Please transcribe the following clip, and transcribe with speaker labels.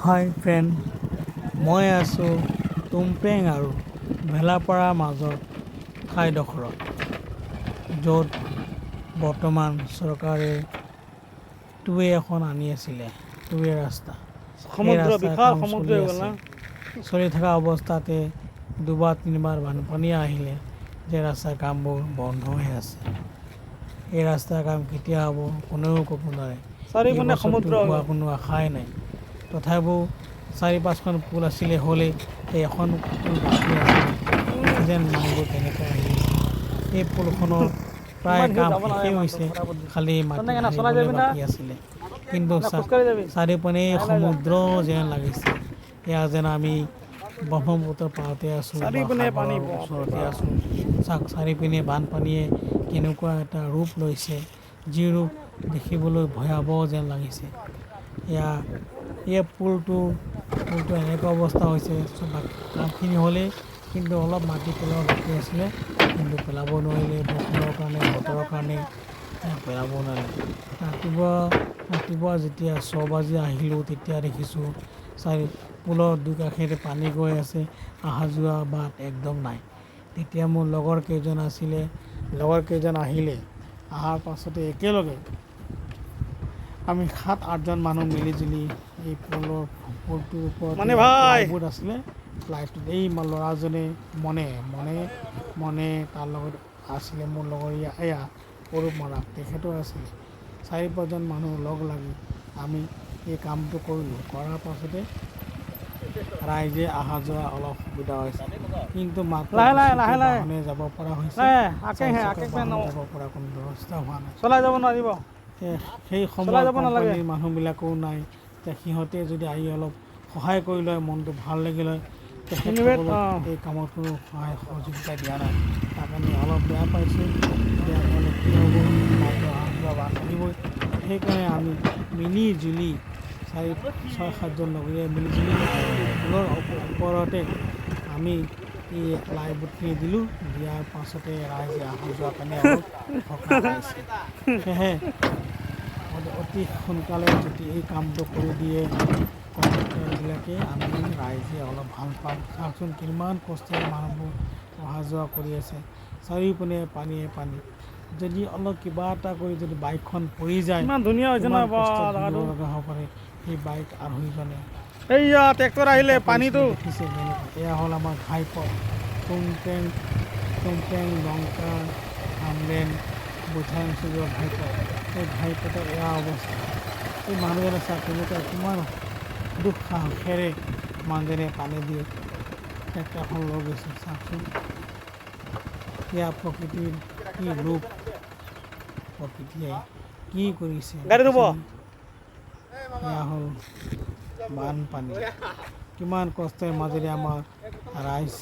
Speaker 1: হাই friend, মই আছোঁ টুমপেং আৰু ভেলাপাৰাৰ মাজৰ ঠাইডোখৰত, য'ত বৰ্তমান চৰকাৰে টুৱে এখন আনি আছিলে, টুৱে ৰাস্তা। সেই ৰাস্তাৰ কাম চলি আছে। চলি থকা অৱস্থাতে দুবাৰ তিনিবাৰ বানপানী আহিলে যে ৰাস্তাৰ কামবোৰ বন্ধ হৈ আছে। এই ৰাস্তাৰ কাম কেতিয়া হ'ব কোনেও ক'ব নোৱাৰে। এই বছৰটো হোৱা কোনো আশাই নাই। তথাপিও ৪-৫খন পুল আছিলে হ'লেই এখন পুল বাকী আছিলে। যেন মানুহবোৰ কেনেকৈ আহি আছে। এই পুলখনৰ প্ৰায় কাম শেষেই হৈছে, খালি মাটি ঢালিবলৈ বাকী আছিলে। কিন্তু চাৰিওপিনে সমুদ্ৰ যেন লাগিছে। এয়া যেন আমি ব্ৰহ্মপুত্ৰৰ পাৰতে আছোঁ বা সাগৰৰ ওচৰতে আছোঁ। চাৰিওপিনে বানপানীয়ে কেনেকুৱা এটা ৰূপ লৈছে, যি ৰূপ দেখিবলৈ ভয়াৱহ যেন লাগিছে। এই পুলটো এনেকুৱা অৱস্থা হৈছে, কামখিনি হ'লেই কিন্তু অলপ মাটি পেলাব বাকী আছিলে, কিন্তু পেলাব নোৱাৰিলে বৰষুণৰ কাৰণে, বতৰৰ কাৰণে পেলাব নোৱাৰিলে। ৰাতিপুৱা যেতিয়া ৬ বাজি আহিলোঁ তেতিয়া দেখিছোঁ পুলৰ দুকাষেৰে পানী গৈ আছে, অহা যোৱা বাট একদম নাই। তেতিয়া মোৰ লগৰ কেইজন আহিলে। অহাৰ পাছতে একেলগে আমি ৭-৮জন মানুহ মিলিজুলি এই পুলটোৰ ওপৰত প্লাইবোৰ্ড আছিলে, প্লাইটোত এই ল'ৰাজনে মনে তাৰ লগত আছিলে, মোৰ লগৰ এয়া অৰূপ মৰাণ তেখেতো আছিলে। ৪-৫জন মানুহ লগ লাগি আমি এই কামটো কৰিলোঁ। কৰাৰ পাছতে ৰাইজে অহা যোৱা অলপ সুবিধা হৈছে, কিন্তু মাত্ৰ বাহনে যাব পৰা হৈছে, যাব পৰা কোনো ব্যৱস্থা হোৱা নাই। সেই সময়ত কোম্পানীৰ মানুহবিলাকো নাই। সিহঁতে যদি আহি অলপ সহায় কৰি লয় মনটো ভাল লাগিল হয়। তেখেতসকলক এই কামত কোনো সহায় সহযোগিতা দিয়া নাই, তাৰ কাৰণে অলপ বেয়া পাইছোঁ। বেয়া পালে কি হ'ব, মাত্ৰ অহা যোৱা বাট আহিবই। সেইকাৰণে আমি মিলিজুলি ৬-৭জন লগৰীয়াই মিলিজুলি পুলৰ ওপৰতে আমি এই প্লাইবোৰ্ডখিনি দিলোঁ। দিয়াৰ পাছতে ৰাইজে অহা যোৱাৰ কাৰণে অলপ সকাহ পাইছে। সেয়েহে অতি সোনকালে যদি এই কামটো কৰি দিয়ে কণ্ট্ৰেক্টৰবিলাকে, আমি ৰাইজে অলপ ভাল পাম। চাওকচোন কিমান কষ্টৰে মানুহবোৰ অহা যোৱা কৰি আছে, চাৰিওপিনে পানীয়ে পানী। যদি অলপ কিবা এটা কৰি যদি বাইকখন পৰি যায়, কিমান কষ্ট ভুগিব লগা হ'ব পাৰে সেই বাইক আৰোহীজনে। ট্ৰেক্টৰ আহিলে পানীটো দেখিছে কেনেকুৱা। এয়া হ'ল আমাৰ ঘাইপথ, টুমপেং লংকা আমলেন বুঠাইংছুগৰ ঘাইপথ। এই ঘাইপথৰ এয়া অৱস্থা। এই মানুহজনে চাওক কেনেকুৱা, কিমান দুখ সাহসেৰে মানুহজনে পানী দি ট্ৰেক্টৰখন লৈ গৈছে। চাওকচোন এয়া প্ৰকৃতিৰ কি ৰূপ, প্ৰকৃতিয়ে কি কৰিছে। এয়া হ'ল বানপানী, কিমান কষ্টৰ মাজেৰে আমাৰ ৰাইজ